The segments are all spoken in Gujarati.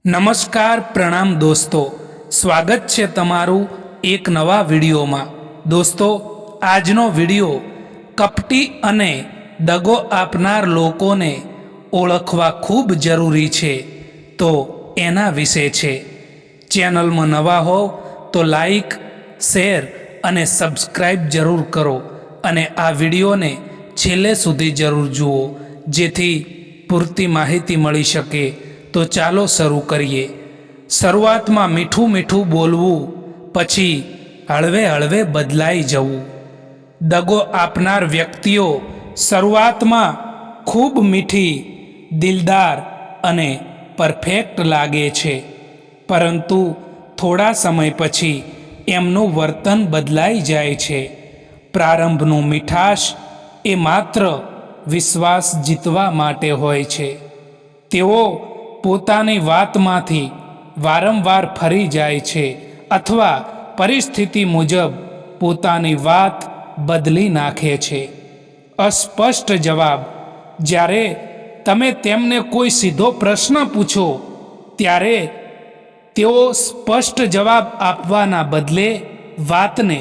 નમસ્કાર પ્રણામ દોસ્તો, સ્વાગત છે તમારું એક નવા વિડીયોમાં। દોસ્તો, આજનો વિડીયો કપટી અને દગો આપનાર લોકોને ઓળખવા ખૂબ જરૂરી છે તો એના વિશે છે। ચેનલમાં નવા હો તો લાઈક, શેર અને સબસ્ક્રાઈબ જરૂર કરો અને આ વિડીયોને છેલ્લે સુધી જરૂર જુઓ જેથી પૂરતી માહિતી મળી શકે। તો ચાલો શરૂ કરીએ। શરૂઆતમાં મીઠું મીઠું બોલવું, પછી હળવે હળવે બદલાઈ જવું। દગો આપનાર વ્યક્તિઓ શરૂઆતમાં ખૂબ મીઠી, દિલદાર અને પરફેક્ટ લાગે છે, પરંતુ થોડા સમય પછી એમનું વર્તન બદલાઈ જાય છે। પ્રારંભનું મીઠાશ એ માત્ર વિશ્વાસ જીતવા માટે હોય છે। તેઓ પોતાની વાતમાંથી વારંવાર ફરી જાય છે અથવા પરિસ્થિતિ મુજબ પોતાની વાત બદલી નાખે છે। અસ્પષ્ટ જવાબ: જ્યારે તમે તેમને કોઈ સીધો પ્રશ્ન પૂછો ત્યારે તેઓ સ્પષ્ટ જવાબ આપવાના બદલે વાતને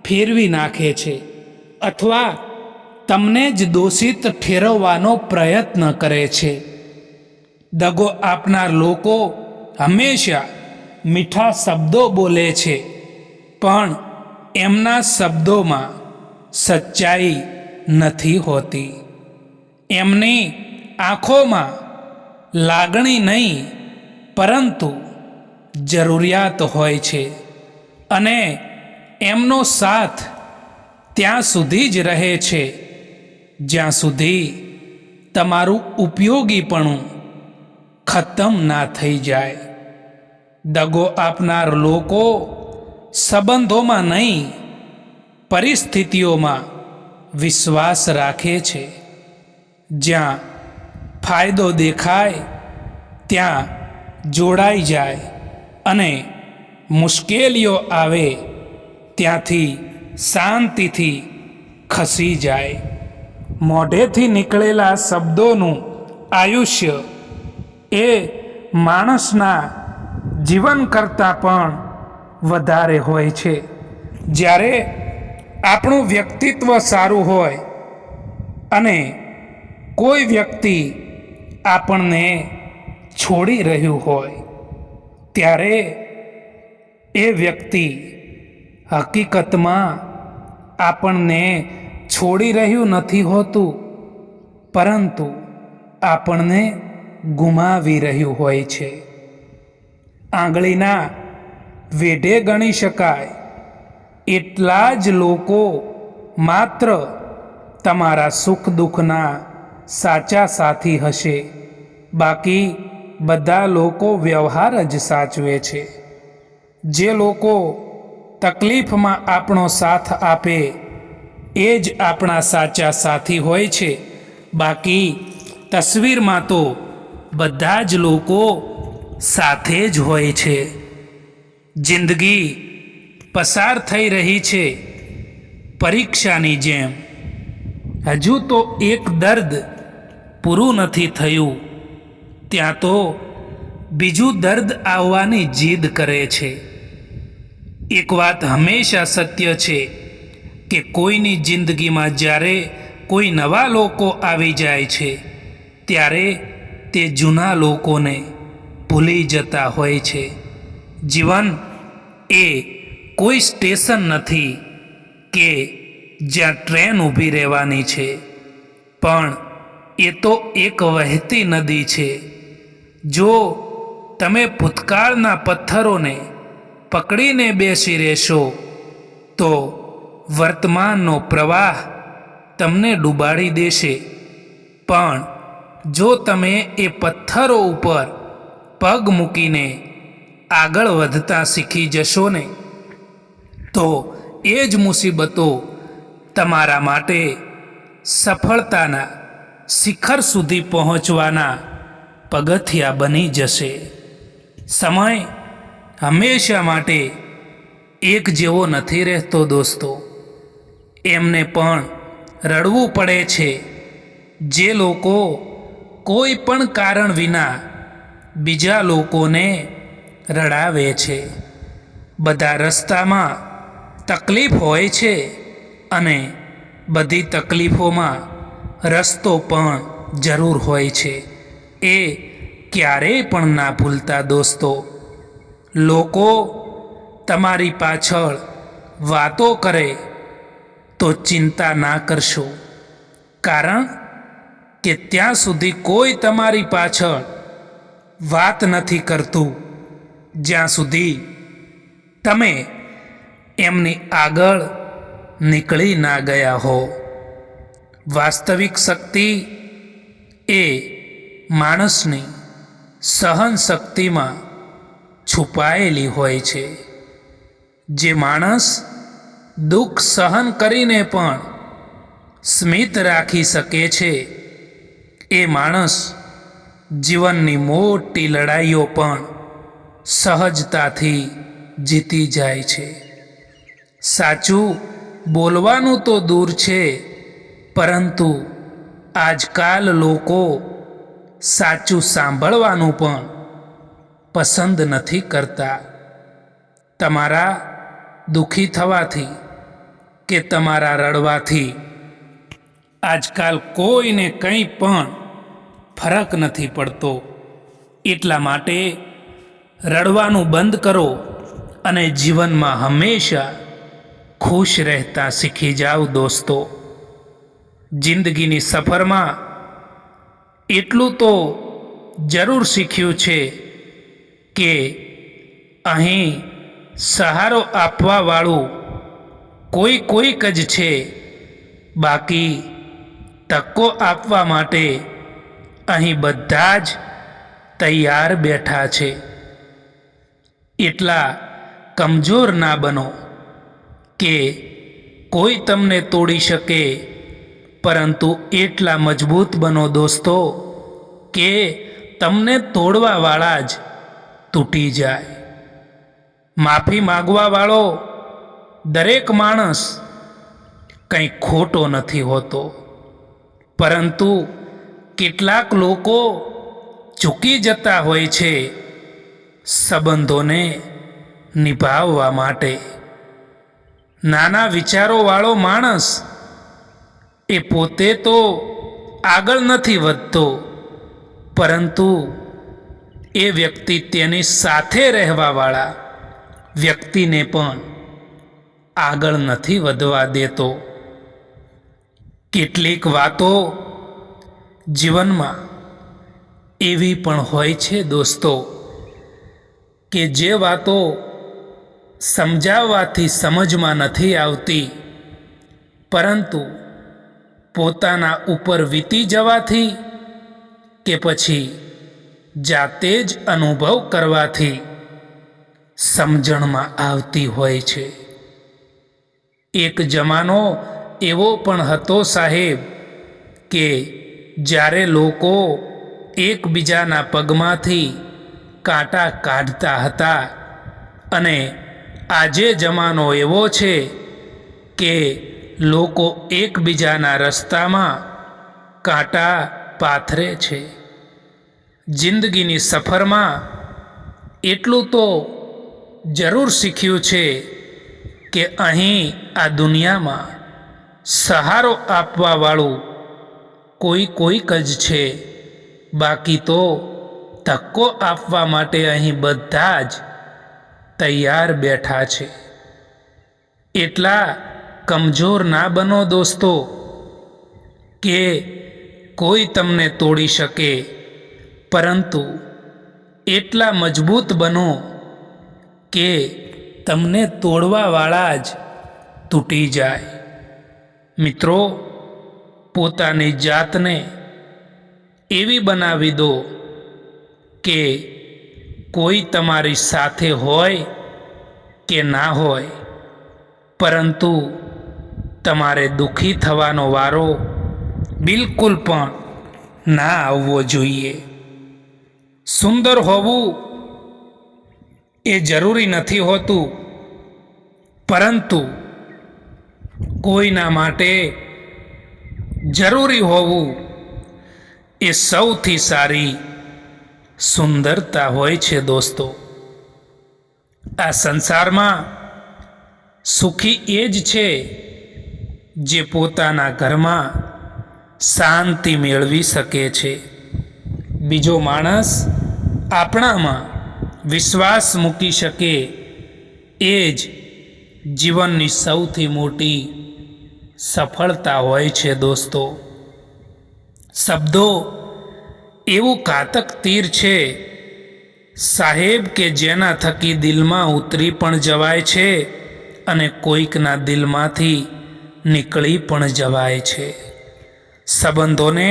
ફેરવી નાખે છે અથવા તમને જ દોષિત ઠેરવવાનો પ્રયત્ન કરે છે। દગો આપનાર લોકો હંમેશા મીઠા શબ્દો બોલે છે, પણ એમના શબ્દોમાં સચ્ચાઈ નથી હોતી। એમની આંખોમાં લાગણી નહીં પરંતુ જરૂરિયાત હોય છે અને એમનો સાથ ત્યાં સુધી જ રહે છે જ્યાં સુધી તમારું ઉપયોગીપણું ખતમ ના થઈ જાય। દગો આપનાર લોકો સંબંધોમાં નહીં, પરિસ્થિતિઓમાં વિશ્વાસ રાખે છે। જ્યાં ફાયદો દેખાય ત્યાં જોડાઈ જાય અને મુશ્કેલીઓ આવે ત્યાંથી શાંતિથી ખસી જાય। મોઢેથી નીકળેલા શબ્દોનું આયુષ્ય એ માણસના જીવન કરતાં પણ વધારે હોય છે। જ્યારે આપણું વ્યક્તિત્વ સારું હોય અને કોઈ વ્યક્તિ આપણને છોડી રહ્યું હોય ત્યારે એ વ્યક્તિ હકીકતમાં આપણને છોડી રહ્યું નથી હોતું, પરંતુ આપણને ગુમાવી રહ્યું હોય છે। આંગળીના વેઢે ગણી શકાય એટલા જ લોકો માત્ર તમારા સુખ દુઃખના સાચા સાથી હશે, બાકી બધા લોકો વ્યવહાર જ સાચવે છે। જે લોકો તકલીફમાં આપણો સાથ આપે એ જ આપણા સાચા સાથી હોય છે, બાકી તસવીરમાં તો બધા જ લોકો સાથે જ હોય છે। જિંદગી પસાર થઈ રહી છે પરીક્ષાની જેમ। હજુ તો એક દર્દ પૂરું નથી થયું ત્યાં તો બીજું દર્દ આવવાની જીદ કરે છે। એક વાત હંમેશા સત્ય છે કે કોઈની જિંદગીમાં જ્યારે કોઈ નવા લોકો આવી જાય છે ત્યારે તે જૂના લોકોને ભૂલી જતા હોય છે। જીવન એ કોઈ સ્ટેશન નથી કે જ્યાં ટ્રેન ઊભી રહેવાની છે, પણ એ તો એક વહેતી નદી છે। જો તમે ભૂતકાળના પથ્થરોને પકડીને બેસી રહેશો તો વર્તમાનનો પ્રવાહ તમને ડૂબાડી દેશે, પણ જો તમે એ પથ્થરો ઉપર પગ મૂકીને આગળ વધતા શીખી જશો ને તો એ જ મુસીબતો તમારા માટે સફળતાના શિખર સુધી પહોંચવાના પગથિયા બની જશે। સમય હંમેશા માટે એક જેવો નથી રહેતો દોસ્તો। એમને પણ રડવું પડે છે જે લોકો કોઈ પણ કારણ વિના બીજા લોકોને રડાવે છે. બધા રસ્તામાં તકલીફ હોય છે અને બધી તકલીફોમાં રસ્તો પણ જરૂર હોય છે. એ ક્યારેય પણ ના ભૂલતા દોસ્તો. લોકો તમારી પાછળ વાતો કરે તો ચિંતા ના કરશો, કારણ કે ત્યાં સુધી કોઈ તમારી પાછળ વાત નથી કરતું જ્યાં સુધી તમે એમની આગળ નીકળી ના ગયા હો. વાસ્તવિક શક્તિ એ માણસની સહન શક્તિમાં છુપાયેલી હોય છે. જે માણસ દુઃખ સહન કરીને પણ સ્મિત રાખી શકે છે, એ માણસ જીવનની મોટી લડાઈઓ પણ સહજતાથી જીતી જાય છે. સાચું બોલવાનું તો દૂર છે, પરંતુ આજકાલ લોકો સાચું સાંભળવાનું પણ પસંદ નથી કરતા. તમારા દુઃખી થવાથી કે તમારા રડવાથી આજકાલ કોઈને કંઈ પણ ફરક નથી પડતો. એટલા માટે રડવાનું બંધ કરો અને જીવનમાં હંમેશા ખુશ રહેતા શીખી જાઓ દોસ્તો. જિંદગીની સફરમાં એટલું તો જરૂર શીખ્યું છે કે અહીં સહારો આપવાવાળું કોઈક જ છે, બાકી ટક્કો આપવા માટે અહીં બધા જ તૈયાર બેઠા છે. એટલા કમજોર ના બનો કે કોઈ તમને તોડી શકે, પરંતુ એટલા મજબૂત બનો દોસ્તો કે તમને તોડવાવાળા જ તૂટી જાય. માફી માગવાવાળો દરેક માણસ કંઈ ખોટો નથી હોતો, પરંતુ કેટલાક લોકો ચૂકી જતા હોય છે સંબંધોને નિભાવવા માટે. નાના વિચારોવાળો માણસ એ પોતે તો આગળ નથી વધતો, પરંતુ એ વ્યક્તિ તેની સાથે રહેવાવાળા વ્યક્તિને પણ આગળ નથી વધવા દેતો. કેટલીક વાતો જીવનમાં એવી પણ હોય છે દોસ્તો કે જે વાતો સમજાવવાથી સમજમાં નથી આવતી, પરંતુ પોતાના ઉપર વીતી જવાથી કે પછી જાતે જ અનુભવ કરવાથી સમજણમાં આવતી હોય છે. એક જમાનો એવો પણ હતો સાહેબ કે જ્યારે લોકો એકબીજાના પગમાંથી કાંટા કાઢતા હતા, અને આજે જમાનો એવો છે કે લોકો એકબીજાના રસ્તામાં કાંટા પાથરે છે. જિંદગીની સફરમાં એટલું તો જરૂર શીખ્યું છે કે અહીં આ દુનિયામાં સહારો આપવાવાળું કોઈક જ છે, બાકી તો ધક્કો આપવા માટે અહીં બધા જ તૈયાર બેઠા છે. એટલા કમજોર ના બનો દોસ્તો કે કોઈ તમને તોડી શકે, પરંતુ એટલા મજબૂત બનો કે તમને તોડવાવાળા જ તૂટી જાય. મિત્રો, પોતાની જાતને એવી બનાવી દો કે કોઈ તમારી સાથે હોય કે ના હોય, પરંતુ તમારે દુઃખી થવાનો વારો બિલકુલ પણ ના આવવો જોઈએ. સુંદર હોવું એ જરૂરી નથી હોતું, પરંતુ કોઈના માટે જરૂરી હોવું એ સૌથી સારી સુંદરતા હોય છે દોસ્તો. આ સંસારમાં સુખી એ જ છે જે પોતાના ઘરમાં શાંતિ મેળવી શકે છે. બીજો માણસ આપણામાં વિશ્વાસ મૂકી શકે એ જ જીવનની સૌથી મોટી સફળતા હોય છે દોસ્તો. શબ્દો એવું ઘાતક તીર છે સાહેબ કે જેના થકી દિલમાં ઉતરી પણ જવાય છે અને કોઈકના દિલમાંથી નીકળી પણ જવાય છે. સંબંધોને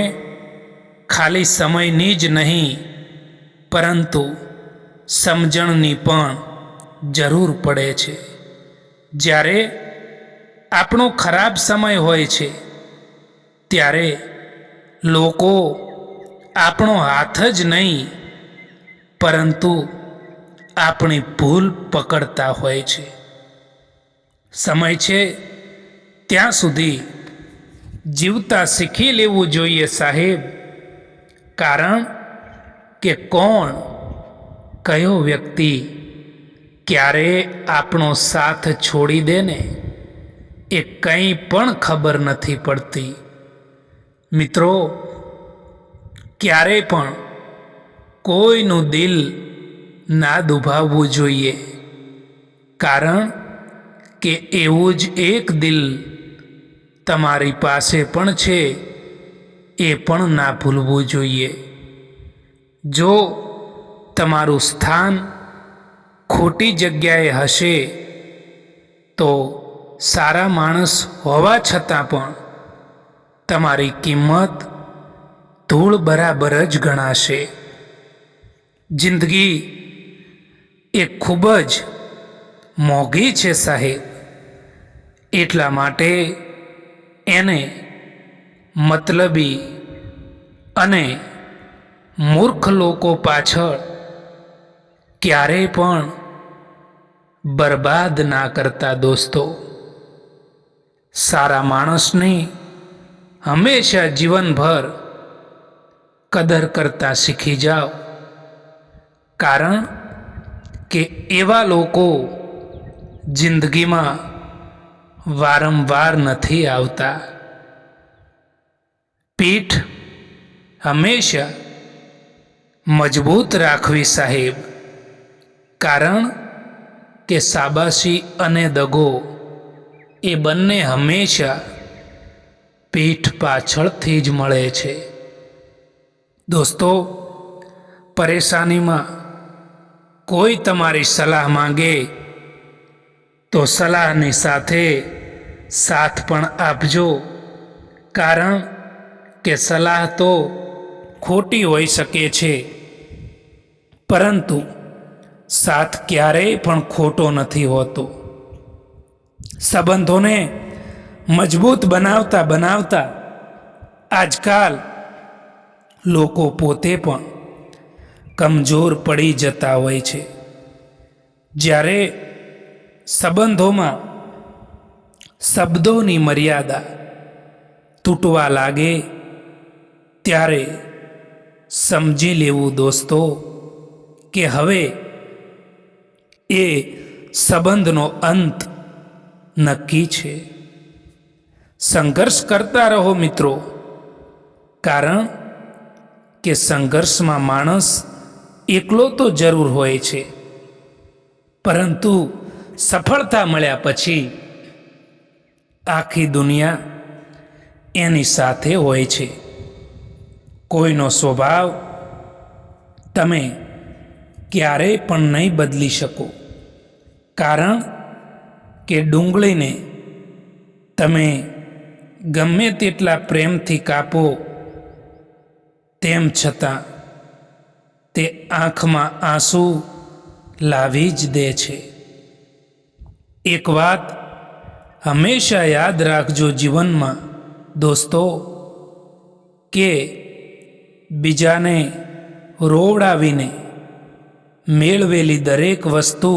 ખાલી સમયની જ નહીં પરંતુ સમજણની પણ જરૂર પડે છે. જ્યારે આપણો ખરાબ સમય હોય છે ત્યારે લોકો આપણો હાથ જ નહીં પરંતુ આપણી ભૂલ પકડતા હોય છે. સમય છે ત્યાં સુધી જીવતા શીખી લેવું જોઈએ સાહેબ, કારણ કે કોણ કયો વ્યક્તિ ક્યારે આપણો સાથ છોડી દે ને એ કંઈ પણ ખબર નથી પડતી. મિત્રો, ક્યારેય પણ કોઈનું દિલ ના દુભાવવું જોઈએ, કારણ કે એવું જ એક દિલ તમારી પાસે પણ છે, એ પણ ના ભૂલવું જોઈએ. જો તમારું સ્થાન ખોટી જગ્યાએ હશે તો સારા માણસ હોવા છતાં પણ તમારી કિંમત ધૂળ બરાબર જ ગણાશે. જિંદગી એ ખૂબ જ મોંઘી છે સાહેબ, એટલા માટે એને મતલબી અને મૂર્ખ લોકો પાછળ ક્યારેય પણ બરબાદ ના કરતા દોસ્તો. સારા માણસની હંમેશા જીવનભર કદર કરતા શીખી જાઓ, કારણ કે એવા લોકો જિંદગીમાં વારંવાર નથી આવતા. પીઠ હંમેશા મજબૂત રાખવી સાહેબ, કારણ કે શાબાશી અને દગો એ બંને હંમેશા પીઠ પાછળથી જ મળે છે. દોસ્તો, પરેશાનીમાં કોઈ તમારી સલાહ માંગે તો સલાહની સાથે સાથ પણ આપજો, કારણ કે સલાહ તો ખોટી હોઈ શકે છે પરંતુ સાથ ક્યારેય પણ ખોટો નથી હોતો. સંબંધોને મજબૂત બનાવતા બનાવતા આજકાલ લોકો પોતે પણ કમજોર પડી જતા હોય છે. જ્યારે સંબંધોમાં શબ્દોની મર્યાદા તૂટવા લાગે ત્યારે સમજી લેવું દોસ્તો કે હવે એ સંબંધનો અંત નક્કી છે. સંઘર્ષ કરતા રહો મિત્રો, કારણ કે સંઘર્ષમાં માણસ એકલો તો જરૂર હોય છે, પરંતુ સફળતા મળ્યા પછી આખી દુનિયા એની સાથે હોય છે. કોઈનો સ્વભાવ તમે ક્યારેય પણ નહીં બદલી શકો, કારણ કે ડુંગળીને તમે ગમે તેટલા પ્રેમથી કાપો તેમ છતાં તે આંખમાં આંસુ લાવી જ દે છે. એક વાત હંમેશા યાદ રાખજો જીવનમાં દોસ્તો, કે બીજાને રોવડાવીને મેળવેલી દરેક વસ્તુ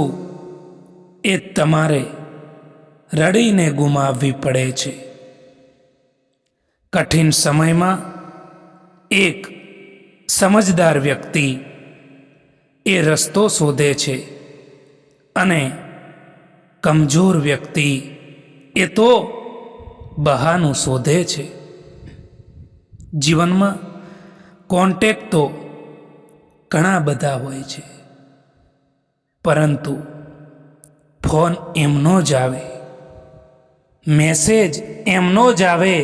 એ તમારે રડીને ગુમાવવી પડે છે. કઠિન સમયમાં એક સમજદાર વ્યક્તિ એ રસ્તો શોધે છે અને કમજોર વ્યક્તિ એ તો બહાનું શોધે છે. જીવનમાં કોન્ટેક્ટ તો ઘણા બધા હોય છે, પરંતુ ફોન એમનો જ આવે, મેસેજ એમનો જ આવે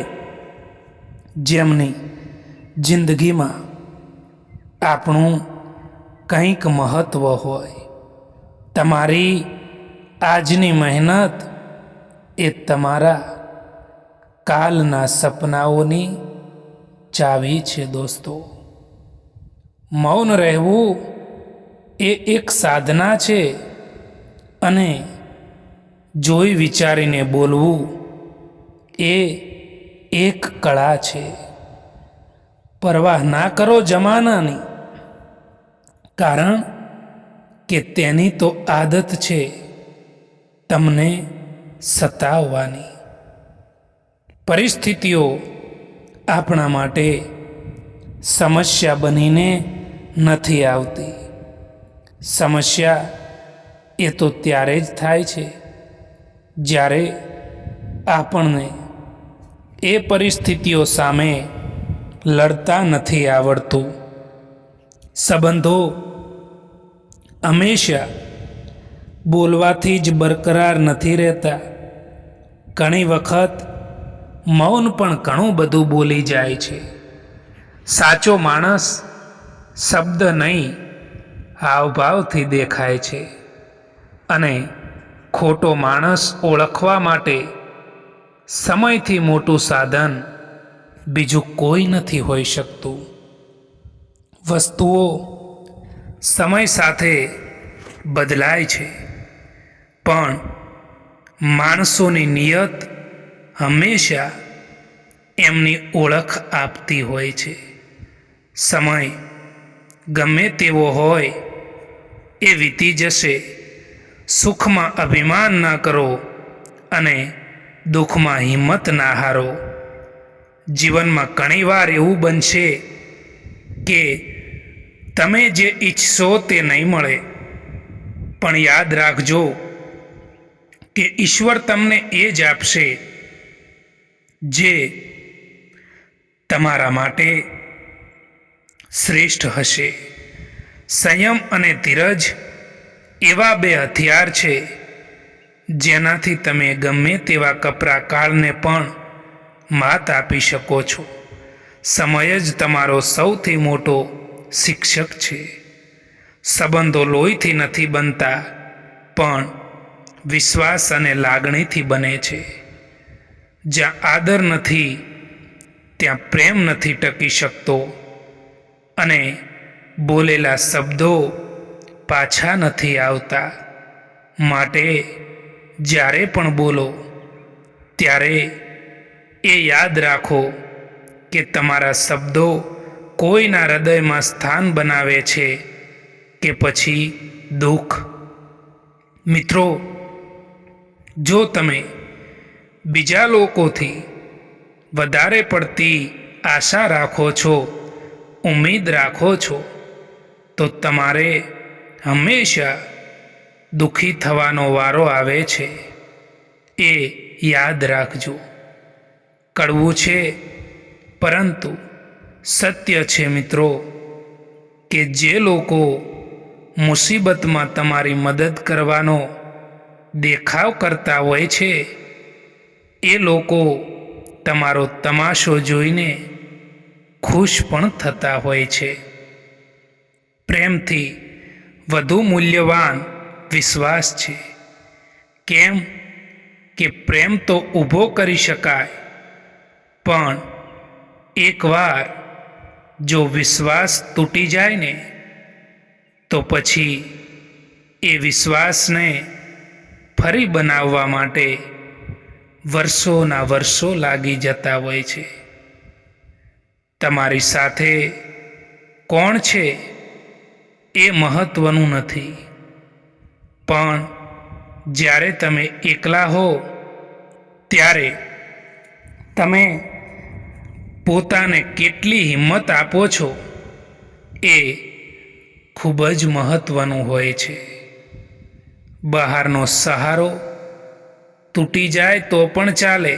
જેમની જિંદગીમાં આપણું કંઈક મહત્ત્વ હોય. તમારી આજની મહેનત એ તમારા કાલના સપનાઓની ચાવી છે દોસ્તો. મૌન રહેવું એ એક સાધના છે અને જોઈ વિચારીને બોલવું એ એક કળા છે. પરવાહ ના કરો જમાનાની, કારણ કે તેની તો આદત છે તમને સતાવવાની. પરિસ્થિતિઓ આપણા માટે સમસ્યા બનીને નથી આવતી. સમસ્યા એ તો ત્યારે જ થાય છે જ્યારે આપણને એ પરિસ્થિતિઓ સામે લડતા નથી આવડતું. સંબંધો હંમેશા બોલવાથી જ બરકરાર નથી રહેતા. ઘણી વખત મૌન પણ ઘણું બધું બોલી જાય છે. સાચો માણસ શબ્દ નહીં, હાવભાવથી દેખાય છે અને ખોટો માણસ ઓળખવા માટે સમયથી મોટું સાધન બીજું કોઈ નથી હોઈ શકતું. વસ્તુઓ સમય સાથે બદલાય છે, પણ માણસોની નિયત હંમેશા એમની ઓળખ આપતી હોય છે. સમય ગમે તેવો હોય એ વીતી જશે. સુખમાં અભિમાન ના કરો અને દુઃખમાં હિંમત ના હારો. જીવનમાં ઘણીવાર એવું બનશે કે તમે જે ઈચ્છશો તે નહીં મળે, પણ યાદ રાખજો કે ઈશ્વર તમને એ જ આપશે જે તમારા માટે શ્રેષ્ઠ હશે. સંયમ અને ધીરજ એવા બે હથિયાર છે જેનાથી તમે ગમે તેવા કપરા કાળને પણ માત આપી શકો છો. સમય જ તમારો સૌથી મોટો શિક્ષક છે. સંબંધો લોહીથી નથી બનતા, પણ વિશ્વાસ અને લાગણીથી બને છે. જ્યાં આદર નથી ત્યાં પ્રેમ નથી ટકી શકતો અને બોલેલા શબ્દો પાછા નથી આવતા. માટે જ્યારે પણ બોલો ત્યારે એ યાદ રાખો કે તમારા શબ્દો કોઈના હૃદયમાં સ્થાન બનાવે છે કે પછી દુઃખ. મિત્રો, જો તમે બીજા લોકોથી વધારે પડતી આશા રાખો છો, ઉમ્મીદ રાખો છો, તો તમારે હંમેશા દુઃખી થવાનો વારો આવે છે. એ યાદ રાખજો. કડવું છે પરંતુ સત્ય છે મિત્રો, કે જે લોકો મુસીબતમાં તમારી મદદ કરવાનો દેખાવ કરતા હોય છે એ લોકો તમારો તમાશો જોઈને ખુશ પણ થતા હોય છે. પ્રેમથી વધુ મૂલ્યવાન વિશ્વાસ છે. કેમ કે પ્રેમ તો ઊભો કરી શકાય, પણ એકવાર જો વિશ્વાસ તૂટી જાય ને તો પછી એ વિશ્વાસને ફરી બનાવવા માટે વર્ષોના વર્ષો લાગી જતા હોય છે. તમારી સાથે કોણ છે એ મહત્વનું નથી, પણ જ્યારે તમે એકલા હો ત્યારે તમે પોતાને કેટલી હિંમત આપો છો એ ખૂબ જ મહત્ત્વનું હોય છે. બહારનો સહારો તૂટી જાય તો પણ ચાલે,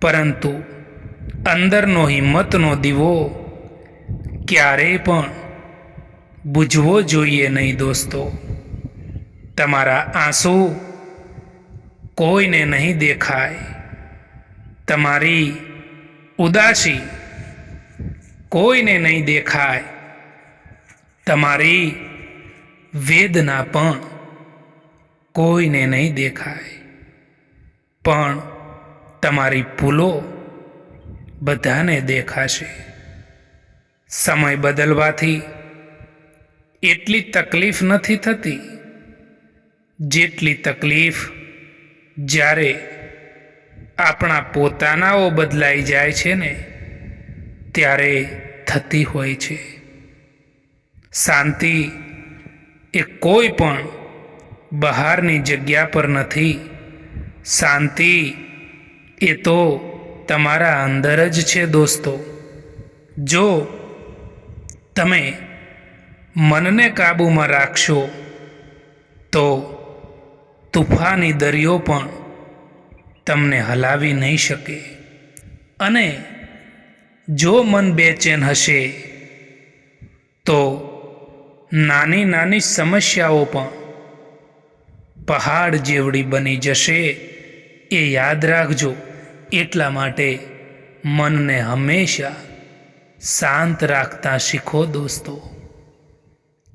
પરંતુ અંદરનો હિંમતનો દીવો ક્યારેય પણ બુઝવો જોઈએ નહીં દોસ્તો. તમારા આંસુ કોઈને નહીં દેખાય, તમારી ઉદાસી કોઈને નહીં દેખાય, તમારી વેદના પણ કોઈને નહીં દેખાય, પણ તમારી ભૂલો બધાને દેખાશે. સમય બદલવાથી એટલી તકલીફ નથી થતી જેટલી તકલીફ જ્યારે આપણા પોતાનાઓ બદલાઈ જાય છે ને ત્યારે થતી હોય છે. શાંતિ એ કોઈ પણ બહારની જગ્યા પર નથી. શાંતિ એ તો તમારા અંદર જ છે દોસ્તો. જો તમે મનને કાબૂમાં રાખશો તો તુફાની દરિયો પણ તમને હલાવી નહીં શકે. અને જો મન બેચેન હશે તો નાની નાની સમસ્યાઓ પણ પહાડ જેવડી બની જશે. એ યાદ રાખજો. એટલા માટે મનને હંમેશા શાંત રાખતા શીખો દોસ્તો.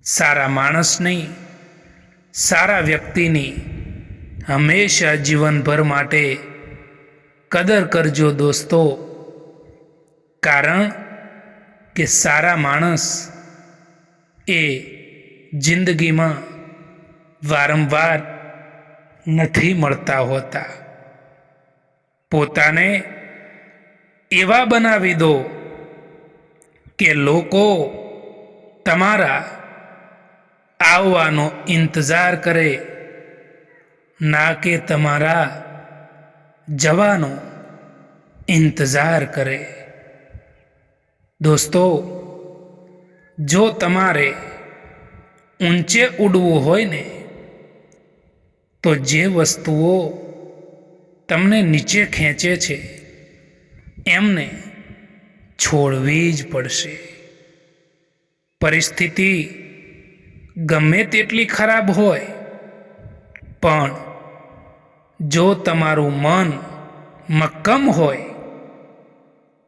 સારા માણસની, સારા વ્યક્તિની હંમેશા જીવનભર માટે કદર કરજો દોસ્તો. કારણ કે સારા માણસ એ જિંદગીમાં વારંવાર નથી મળતા હોતા. પોતાને એવા બનાવી દો કે લોકો તમારા આવવાનો ઇંતજાર કરે, ના કે તમારા જવાનો ઇંતજાર કરે. દોસ્તો, જો તમારે ઊંચે ઉડવું હોય ને તો જે વસ્તુઓ તમને નીચે ખેંચે છે એમને છોડવી જ પડશે. પરિસ્થિતિ ગમે તેટલી ખરાબ હોય પણ જો તમારું મન મક્કમ હોય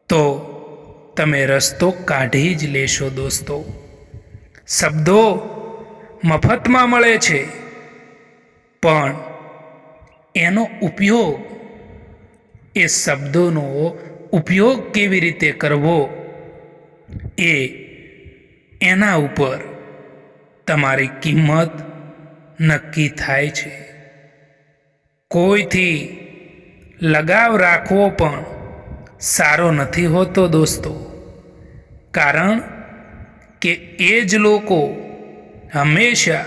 તો તમે રસ્તો કાઢી જ લેશો દોસ્તો. શબ્દો મફતમાં મળે છે પણ એનો ઉપયોગ, એ શબ્દોનો ઉપયોગ કેવી રીતે કરવો એ એના ઉપર તમારી કિંમત નક્કી થાય છે. કોઈથી લગાવ રાખવો પણ સારો નથી હોતો દોસ્તો. કારણ કે એ જ લોકો હંમેશા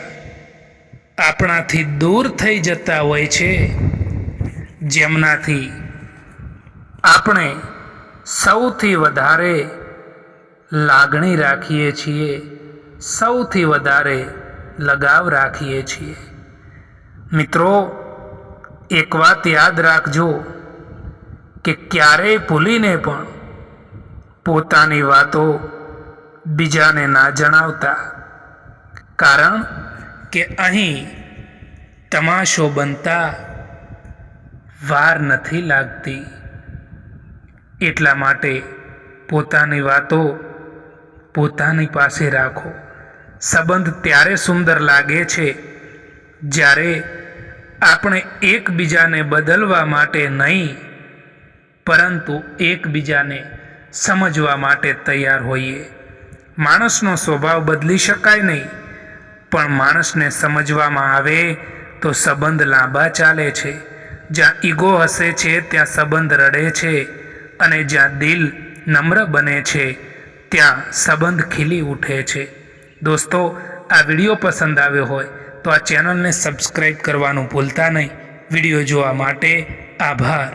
આપણાથી દૂર થઈ જતા હોય છે જેમનાથી આપણે સૌથી વધારે લાગણી રાખીએ છીએ, સૌથી વધારે લગાવ રાખીએ છીએ. મિત્રો, એક વાત યાદ રાખજો કે ક્યારેય ભૂલીને પણ પોતાની વાતો બીજાને ના જણાવતા. કારણ કે અહીં તમાશો બનતા વાર નથી લાગતી. એટલા માટે પોતાની વાતો પોતાની પાસે રાખો. સંબંધ ત્યારે સુંદર લાગે છે જ્યારે આપણે એકબીજાને બદલવા માટે નહીં પરંતુ એકબીજાને સમજવા માટે તૈયાર હોઈએ. માણસનો સ્વભાવ બદલી શકાય નહીં, પણ માણસને સમજવામાં આવે તો સંબંધ લાંબા ચાલે છે. જ્યાં ઈગો હસે છે ત્યાં સંબંધ રડે છે, અને જ્યાં દિલ નમ્ર બને છે ત્યાં સંબંધ ખીલી ઉઠે છે. દોસ્તો, આ વિડીયો પસંદ આવ્યો હોય તો આ ચેનલને સબસ્ક્રાઈબ કરવાનું ભૂલતા નહીં. વિડીયો જોવા માટે આભાર.